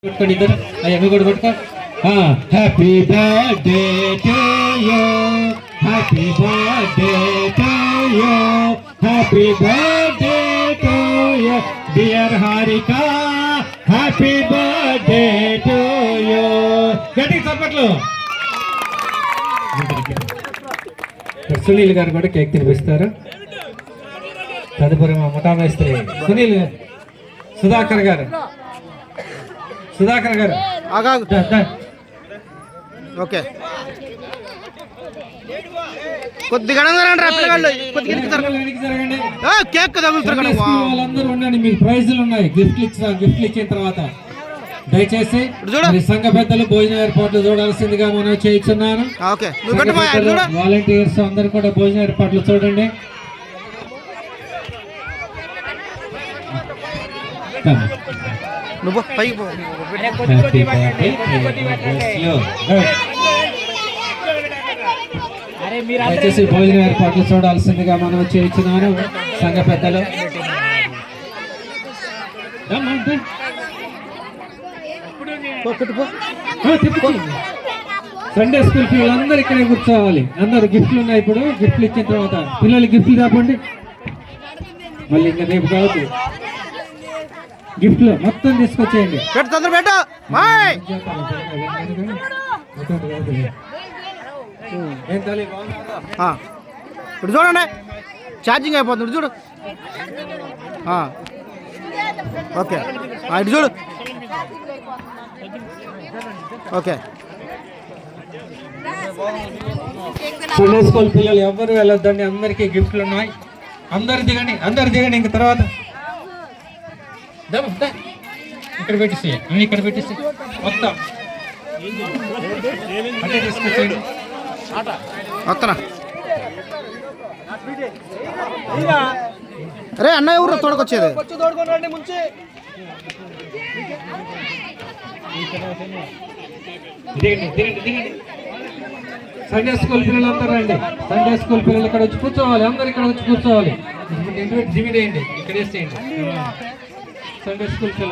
కొట్టుకోండి ఇద్దరు అవి కూడా కొట్టుకో. Happy birthday to you, happy birthday to you, happy birthday to you dear Harika, happy birthday to you. గట్టిగా చప్పట్లు. సునీల్ గారు కూడా కేక్ తినిపిస్తారు. తదుపరి మా ముఠా మేస్త్రి సునీల్ సుధాకర్ గారు ఓకే కొద్దిగా కేక్ తగులుతారు. వాళ్ళందరూ ఉండండి, మీకు ప్రైజులు ఉన్నాయి. గిఫ్ట్లు ఇచ్చిన తర్వాత దయచేసి సంఘ పెద్దలు భోజన ఏర్పాట్లు చూడాల్సిందిగా మనం చేయించున్నాను. వాలంటీర్స్ అందరూ కూడా భోజన ఏర్పాట్లు చూడండి. దయచేసి భోజన ఏర్పాట్లు చూడాల్సిందిగా మనం చేయించున్నాను సంఘ పెద్దలు. సండే స్కూల్ పిల్లలందరూ ఇక్కడే కూర్చోవాలి. అందరు గిఫ్ట్లు ఉన్నాయి. ఇప్పుడు గిఫ్ట్లు ఇచ్చిన తర్వాత పిల్లలు గిఫ్ట్లు రాపండి. మళ్ళీ ఇంకా రేపు కావచ్చు గిఫ్ట్లు మొత్తం తీసుకొచ్చేయండి. ఇప్పుడు చూడండి ఛార్జింగ్ అయిపోతుంది. చూడు ఓకే ఇటు చూడు ఓకే. సండే స్కూల్ పిల్లలు ఎవరు వెళ్ళొద్దండి, అందరికీ గిఫ్ట్లు ఉన్నాయి. అందరు దిగండి ఇంక తర్వాత ఇక్కడ పెట్టేసి మొత్తం అంటే తీసుకొచ్చేయండి. అరే అన్న ఎవరు తోడుకొచ్చేది? సండే స్కూల్ పిల్లలు అందరూ రండి. సండే స్కూల్ పిల్లలు ఇక్కడ వచ్చి కూర్చోవాలి. అందరు ఇక్కడ వచ్చి కూర్చోవాలి. ఇక్కడ వేసేయండి. సండే స్కూల్ పిల్లలు